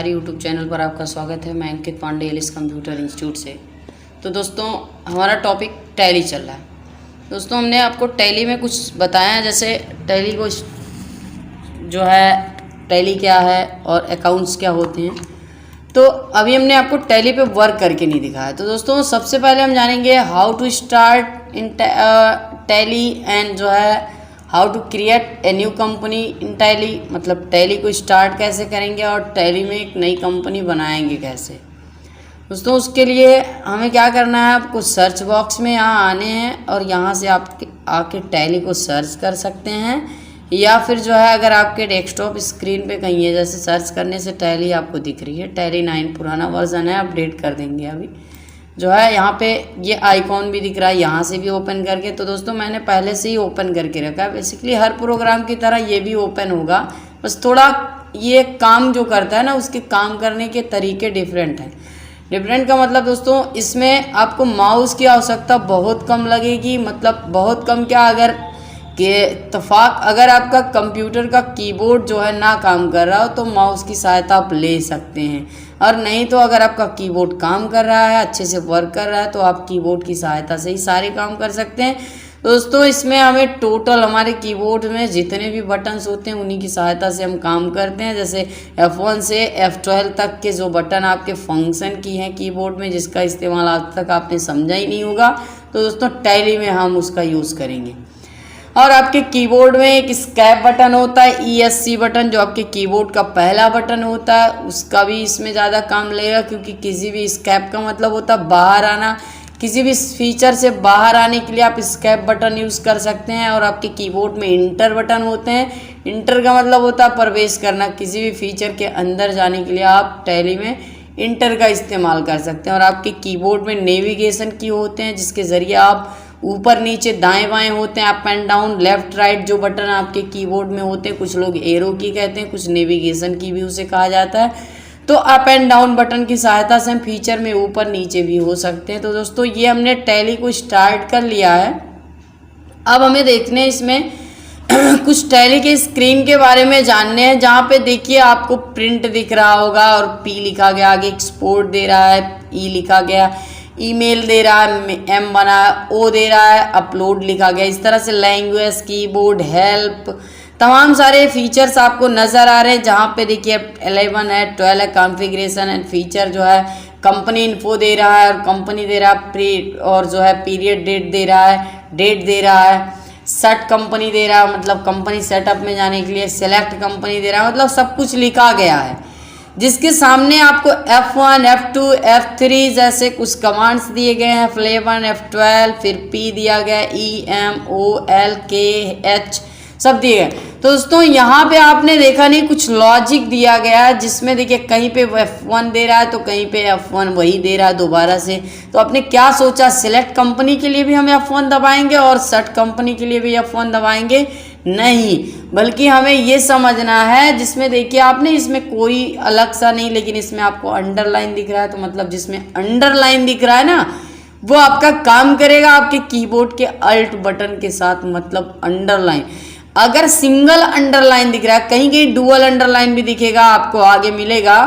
हमारे YouTube channel पर आपका स्वागत है। मैं अंकित पांडे एलिस कंप्यूटर इंस्टीट्यूट से। तो दोस्तों, हमारा टॉपिक टैली चल रहा है। दोस्तों, हमने आपको टैली में कुछ बताया है, जैसे टैली को जो है टैली क्या है और अकाउंट्स क्या होते हैं। तो अभी हमने आपको टैली पे वर्क करके नहीं दिखाया। तो दोस्तों, सबसे पहले हम जानेंगे how to start in Tally and जो है how to create a new company in Tally, मतलब टैली को स्टार्ट कैसे करेंगे और टैली में एक नई कंपनी बनाएंगे कैसे। दोस्तों, उसके लिए हमें क्या करना है, आपको सर्च बॉक्स में यहाँ आने हैं और यहाँ से आप आके टैली को सर्च कर सकते हैं, या फिर जो है अगर आपके डेस्कटॉप स्क्रीन पे कहीं है, जैसे सर्च करने से टैली आपको दिख रही है, टैली 9 पुराना वर्जन है, अपडेट कर देंगे अभी जो है। यहाँ पे ये आइकॉन भी दिख रहा है, यहाँ से भी ओपन करके। तो दोस्तों, मैंने पहले से ही ओपन करके रखा है। बेसिकली हर प्रोग्राम की तरह ये भी ओपन होगा, बस थोड़ा ये काम जो करता है ना, उसके काम करने के तरीके डिफरेंट हैं। डिफरेंट का मतलब दोस्तों, इसमें आपको माउस की आवश्यकता बहुत कम लगेगी, मतलब बहुत कम क्या, अगर के इत्तेफाक अगर आपका कंप्यूटर का कीबोर्ड जो है ना काम कर रहा हो तो माउस की सहायता आप ले सकते हैं, और नहीं तो अगर आपका कीबोर्ड काम कर रहा है, अच्छे से वर्क कर रहा है, तो आप कीबोर्ड की सहायता से ही सारे काम कर सकते हैं। दोस्तों, इसमें हमें टोटल हमारे कीबोर्ड में जितने भी बटन्स होते हैं उन्हीं की सहायता से हम काम करते हैं। जैसे F1 से F12 तक के जो बटन आपके फंक्शन की हैं कीबोर्ड में, जिसका इस्तेमाल आज तक आपने समझा ही नहीं होगा, तो दोस्तों टैली में हम उसका यूज़ करेंगे। और आपके कीबोर्ड में एक स्केप बटन होता है, ESC बटन, जो आपके कीबोर्ड का पहला बटन होता है, उसका भी इसमें ज़्यादा काम लगेगा, क्योंकि किसी भी स्केप का मतलब होता है बाहर आना। किसी भी फीचर से बाहर आने के लिए आप स्केप बटन यूज़ कर सकते हैं। और आपके कीबोर्ड में इंटर बटन होते हैं, इंटर का मतलब होता है प्रवेश करना। किसी भी फीचर के अंदर जाने के लिए आप टैली में इंटर का इस्तेमाल कर सकते हैं। और आपके कीबोर्ड में नेविगेशन की होते हैं, जिसके ज़रिए आप ऊपर नीचे दाएं बाएं होते हैं, up and down, left right, जो बटन आपके कीबोर्ड में होते हैं, कुछ लोग एरो की कहते हैं, कुछ नेविगेशन की भी उसे कहा जाता है। तो अप एंड डाउन बटन की सहायता से हम फीचर में ऊपर नीचे भी हो सकते हैं। तो दोस्तों, ये हमने टैली को स्टार्ट कर लिया है। अब हमें देखने इसमें कुछ टैली के स्क्रीन के बारे में जानने हैं, जहाँ पे देखिए आपको प्रिंट दिख रहा होगा और P लिखा गया, आगे एक्सपोर्ट दे रहा है, E लिखा गया, ईमेल दे रहा है, M बना है, O दे रहा है, अपलोड लिखा गया। इस तरह से लैंग्वेज, कीबोर्ड, हेल्प, तमाम सारे फीचर्स आपको नज़र आ रहे हैं। जहाँ पे देखिए 11 है, 12 है, कॉन्फ़िगरेशन एंड फीचर जो है, कंपनी इन्फो दे रहा है, और कंपनी दे रहा है प्री, और जो है पीरियड डेट दे रहा है, डेट दे रहा है, सेट कंपनी दे रहा है, मतलब कंपनी सेटअप में जाने के लिए, सेलेक्ट कंपनी दे रहा है, मतलब सब कुछ लिखा गया है। जिसके सामने आपको F1, F2, F3 जैसे कुछ कमांड्स दिए गए हैं, F11, F12, फिर P दिया गया, E, M, O, L, K, H सब दिए गए। तो दोस्तों, यहाँ पे आपने देखा नहीं, कुछ लॉजिक दिया गया है, जिसमें देखिए कहीं पे F1 दे रहा है तो कहीं पे F1 वही दे रहा है दोबारा से। तो आपने क्या सोचा, सिलेक्ट कंपनी के लिए भी हम F1 दबाएंगे और सेट कंपनी के लिए भी F1 दबाएंगे? नहीं, बल्कि हमें ये समझना है, जिसमें देखिए आपने इसमें कोई अलग सा नहीं, लेकिन इसमें आपको अंडरलाइन दिख रहा है, तो मतलब जिसमें अंडरलाइन दिख रहा है ना, वो आपका काम करेगा आपके कीबोर्ड के अल्ट बटन के साथ, मतलब अंडरलाइन। अगर सिंगल अंडरलाइन दिख रहा है, कहीं कहीं डुअल अंडरलाइन भी दिखेगा, आपको आगे मिलेगा।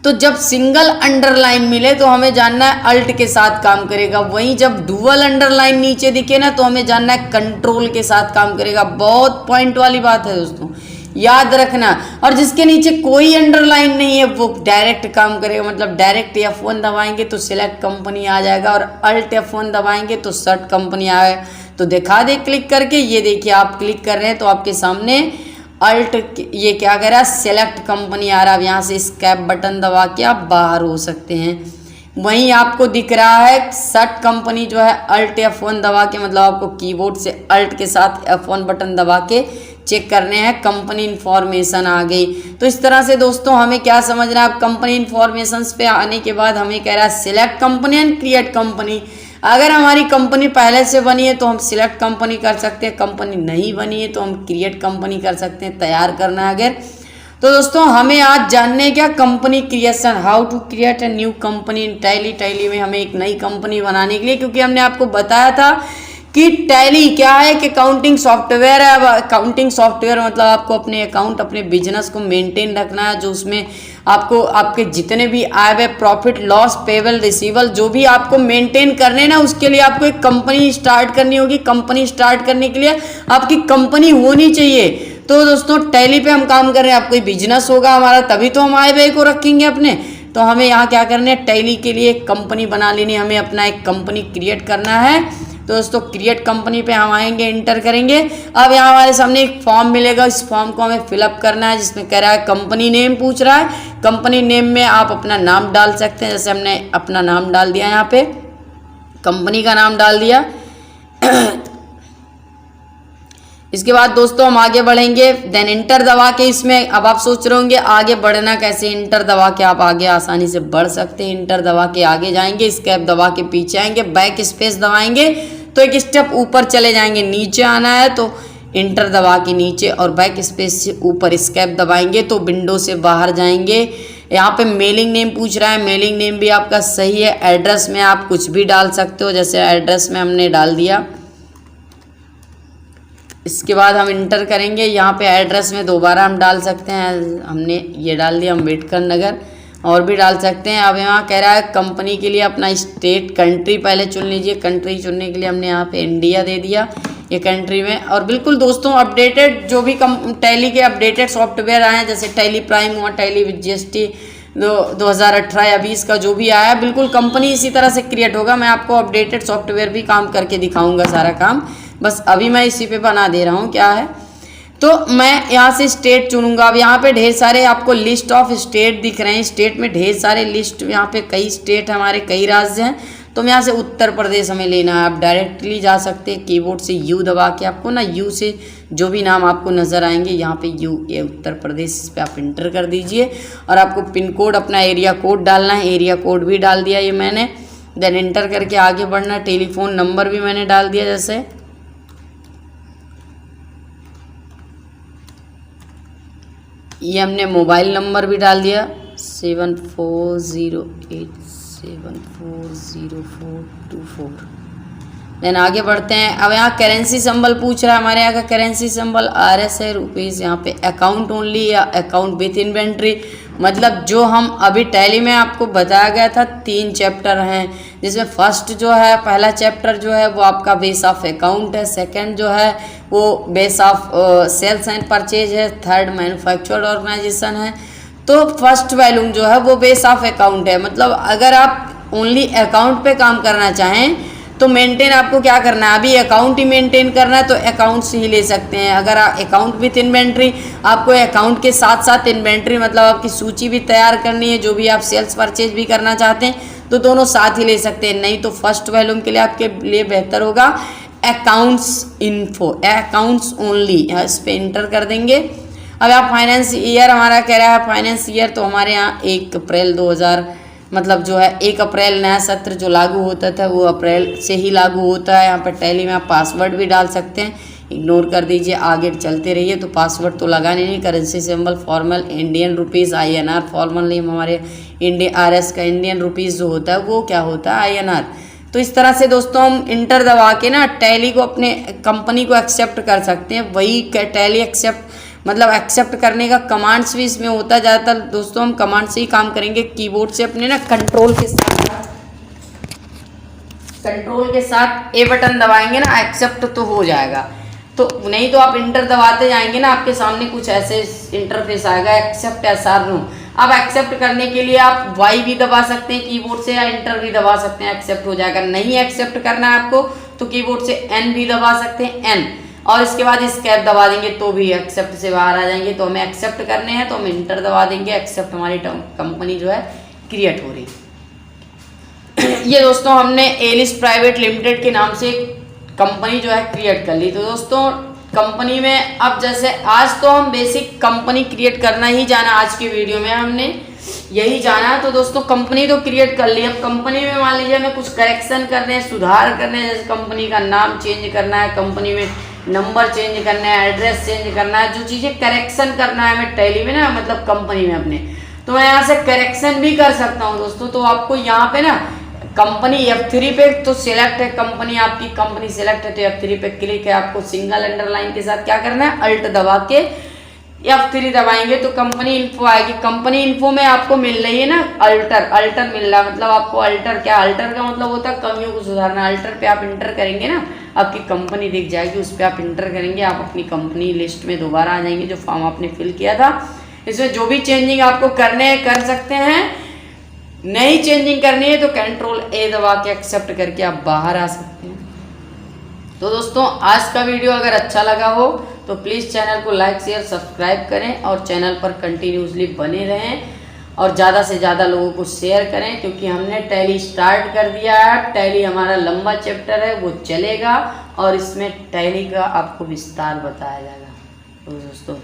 तो जब सिंगल अंडरलाइन मिले तो हमें जानना है अल्ट के साथ काम करेगा, वहीं जब डुअल अंडरलाइन नीचे दिखे ना, तो हमें जानना है कंट्रोल के साथ काम करेगा। बहुत पॉइंट वाली बात है दोस्तों, याद रखना। और जिसके नीचे कोई अंडरलाइन नहीं है वो डायरेक्ट काम करेगा, मतलब डायरेक्ट F1 दबाएंगे तो सिलेक्ट कंपनी आ जाएगा, और अल्ट F1 दबाएंगे तो सेट कंपनी आएगा। तो दिखा दे क्लिक करके, ये देखिए आप क्लिक कर रहे हैं तो आपके सामने अल्ट ये क्या कर रहा है, सेलेक्ट कंपनी आ रहा है। अब यहाँ से स्केप बटन दबा के आप बाहर हो सकते हैं। वहीं आपको दिख रहा है सेट कंपनी जो है, अल्ट F1 दबा के, मतलब आपको कीबोर्ड से अल्ट के साथ F1 बटन दबा के चेक करने हैं, कंपनी इन्फॉर्मेशन आ गई। तो इस तरह से दोस्तों हमें क्या समझना है, अब कंपनी इन्फॉर्मेशन पे आने के बाद हमें कह रहा है select company and create company. अगर हमारी कंपनी पहले से बनी है तो हम सिलेक्ट कंपनी कर सकते हैं, कंपनी नहीं बनी है तो हम क्रिएट कंपनी कर सकते हैं, तैयार करना है अगर। तो दोस्तों, हमें आज जानने क्या, company creation, how to create a new company in Tally. Tally में हमें एक नई कंपनी बनाने के लिए, क्योंकि हमने आपको बताया था कि टैली क्या है कि अकाउंटिंग सॉफ्टवेयर है। अब अकाउंटिंग सॉफ्टवेयर मतलब आपको अपने अकाउंट अपने बिजनेस को मेंटेन रखना है, जो उसमें आपको आपके जितने भी आय व्यय, प्रॉफिट लॉस, पेबल रिसीवल जो भी आपको मेंटेन करने ना, उसके लिए आपको एक कंपनी स्टार्ट करनी होगी। कंपनी स्टार्ट करने के लिए आपकी कंपनी होनी चाहिए। तो दोस्तों टैली पे हम काम कर रहे हैं। आप कोई बिजनेस होगा हमारा तभी तो हम आय व्यय को रखेंगे अपने। तो हमें यहाँ क्या करना है, टैली के लिए एक कंपनी बना लेनी है, हमें अपना एक कंपनी क्रिएट करना है। तो दोस्तों क्रिएट कंपनी पे हम आएंगे, इंटर करेंगे। अब यहाँ हमारे सामने एक फॉर्म मिलेगा, इस फॉर्म को हमें फिलअप करना है, जिसमें कह रहा है कंपनी नेम पूछ रहा है। कंपनी नेम में आप अपना नाम डाल सकते हैं, जैसे हमने अपना नाम डाल दिया, यहाँ पे कंपनी का नाम डाल दिया। इसके बाद दोस्तों हम आगे बढ़ेंगे, देन इंटर दबा के इसमें अब आप सोच रहे होंगे आगे बढ़ना कैसे। इंटर दबा के आप आगे आसानी से बढ़ सकते हैं। इंटर दबा के आगे जाएंगे, स्केप दबा के पीछे आएंगे, बैक स्पेस दबाएंगे तो एक स्टेप ऊपर चले जाएंगे। नीचे आना है तो इंटर दबा के नीचे और बैक स्पेस से ऊपर स्केप दबाएंगे तो विंडो से बाहर जाएंगे। यहाँ पे मेलिंग नेम पूछ रहा है, मेलिंग नेम भी आपका सही है। एड्रेस में आप कुछ भी डाल सकते हो, जैसे एड्रेस में हमने डाल दिया। इसके बाद हम इंटर करेंगे, यहाँ पे एड्रेस में दोबारा हम डाल सकते हैं, हमने ये डाल दिया अम्बेडकर नगर, और भी डाल सकते हैं। अब यहाँ कह रहा है कंपनी के लिए अपना स्टेट कंट्री पहले चुन लीजिए। कंट्री चुनने के लिए हमने यहाँ पे इंडिया दे दिया ये कंट्री में। और बिल्कुल दोस्तों अपडेटेड जो भी टैली के अपडेटेड सॉफ्टवेयर आए हैं, जैसे टैली प्राइम हुआ, टैली विद GST 2018 या 20 का जो भी आया है, बिल्कुल कंपनी इसी तरह से क्रिएट होगा। मैं आपको अपडेटेड सॉफ्टवेयर भी काम करके दिखाऊंगा सारा काम, बस अभी मैं इसी पे बना दे रहा हूँ क्या है। तो मैं यहाँ से स्टेट चुनूंगा। अब यहाँ पे ढेर सारे आपको लिस्ट ऑफ स्टेट दिख रहे हैं। स्टेट में ढेर सारे लिस्ट, यहाँ पे कई स्टेट हमारे, कई राज्य हैं। तो मैं यहाँ से उत्तर प्रदेश हमें लेना है। आप डायरेक्टली जा सकते हैं कीबोर्ड से यू दबा के, आपको ना यू से जो भी नाम आपको नज़र आएंगे यहाँ पे यू, ये उत्तर प्रदेश, इस पर आप इंटर कर दीजिए। और आपको पिन कोड अपना एरिया कोड डालना है, एरिया कोड भी डाल दिया ये मैंने। देन इंटर करके आगे बढ़ना। टेलीफोन नंबर भी मैंने डाल दिया, जैसे ये हमने मोबाइल नंबर भी डाल दिया 7408740424। देन आगे बढ़ते हैं। अब यहाँ करेंसी सिंबल पूछ रहा है, हमारे यहाँ का करेंसी सिंबल RS है, रुपीज़। यहाँ पे अकाउंट ओनली या अकाउंट विथ इन्वेंट्री, मतलब जो हम अभी टैली में आपको बताया गया था 3 चैप्टर हैं, जिसमें फर्स्ट जो है, पहला चैप्टर जो है वो आपका बेस ऑफ अकाउंट है। सेकंड जो है वो base of sales and purchase है। थर्ड मैन्युफैक्चर्ड ऑर्गेनाइजेशन है। तो फर्स्ट वॉल्यूम जो है वो बेस ऑफ अकाउंट है। मतलब अगर आप ओनली अकाउंट पे काम करना चाहें तो मेंटेन आपको क्या करना है, अभी अकाउंट ही मेंटेन करना है तो अकाउंट से ही ले सकते हैं। अगर अकाउंट विथ इन्वेंट्री, आपको अकाउंट के साथ साथ इन्वेंट्री मतलब आपकी सूची भी तैयार करनी है, जो भी आप सेल्स परचेज भी करना चाहते हैं तो दोनों साथ ही ले सकते हैं। नहीं तो फर्स्ट वॉल्यूम के लिए आपके लिए बेहतर होगा अकाउंट्स इन्फो, अकाउंट्स ओनली, इस पर इंटर कर देंगे। अब आप फाइनेंस ईयर हमारा कह रहा है, फाइनेंस ईयर तो हमारे यहाँ 1 अप्रैल 2000 मतलब जो है 1 अप्रैल नया सत्र जो लागू होता था वो अप्रैल से ही लागू होता है। यहाँ पर टैली में आप पासवर्ड भी डाल सकते हैं, इग्नोर कर दीजिए, आगे चलते रहिए। तो पासवर्ड तो लगाने नहीं। Currency symbol formal Indian rupees INR, formal name हमारे RS का इंडियन रुपीज़ जो होता है वो क्या होता है INR। तो इस तरह से दोस्तों हम इंटर दबा के ना टैली को अपने कंपनी को एक्सेप्ट कर सकते हैं। वही टैली एक्सेप्ट मतलब एक्सेप्ट करने का कमांड्स भी इसमें होता है। ज़्यादातर दोस्तों हम कमांड से ही काम करेंगे, कीबोर्ड से अपने ना कंट्रोल के साथ ए बटन दबाएंगे ना, एक्सेप्ट तो हो जाएगा। तो नहीं तो आप इंटर दबाते जाएंगे ना, आपके सामने कुछ ऐसे इंटरफेस आएगा, एक्सेप्ट SR नो। अब एक्सेप्ट करने के लिए आप Y भी दबा सकते हैं कीबोर्ड से, या इंटर भी दबा सकते हैं, एक्सेप्ट हो जाएगा। नहीं एक्सेप्ट करना है आपको तो कीबोर्ड से N भी दबा सकते हैं, N, और इसके बाद स्केप दबा देंगे तो भी एक्सेप्ट से बाहर आ जाएंगे। तो हमें एक्सेप्ट करने हैं तो हम इंटर दबा देंगे, एक्सेप्ट, हमारी कंपनी जो है क्रिएट हो रही। ये दोस्तों हमने एलिस प्राइवेट लिमिटेड के नाम से कंपनी जो है क्रिएट कर ली। तो दोस्तों कंपनी में अब जैसे आज तो हम बेसिक कंपनी क्रिएट करना ही जाना, आज की वीडियो में हमने यही जाना। तो दोस्तों कंपनी तो क्रिएट कर ली। अब कंपनी में मान लीजिए हमें कुछ करेक्शन करने हैं, सुधार करने हैं, जैसे कंपनी का नाम चेंज करना है, कंपनी में नंबर चेंज करना है, एड्रेस चेंज करना है, जो चीज़ें करेक्शन करना है हमें टैली में ना, मतलब कंपनी में अपने, तो मैं यहाँ से करेक्शन भी कर सकता हूँ दोस्तों। तो आपको यहाँ पे ना कंपनी F3 पे तो सिलेक्ट है, कंपनी आपकी कंपनी सिलेक्ट है तो F3 पे क्लिक है। आपको सिंगल अंडरलाइन के साथ क्या करना है, अल्ट दबा के F3 दबाएंगे तो कंपनी इन्फो आएगी। कंपनी इन्फो में आपको मिल रही है ना अल्टर मिल रहा है, मतलब आपको अल्टर क्या, अल्टर का मतलब होता है कमियों को सुधारना। अल्टर पे आप इंटर करेंगे ना, आपकी कंपनी दिख जाएगी, उस पर आप इंटर करेंगे, आप अपनी कंपनी लिस्ट में दोबारा आ जाएंगे, जो फॉर्म आपने फिल किया था। इसमें जो भी चेंजिंग आपको करने हैं कर सकते हैं, नई चेंजिंग करनी है तो कंट्रोल ए दबा के एक्सेप्ट करके आप बाहर आ सकते हैं। तो दोस्तों आज का वीडियो अगर अच्छा लगा हो तो प्लीज़ चैनल को लाइक शेयर सब्सक्राइब करें और चैनल पर कंटिन्यूसली बने रहें और ज़्यादा से ज़्यादा लोगों को शेयर करें, क्योंकि हमने टैली स्टार्ट कर दिया है। टैली हमारा लंबा चैप्टर है, वो चलेगा और इसमें टैली का आपको विस्तार बताया जाएगा। तो दोस्तों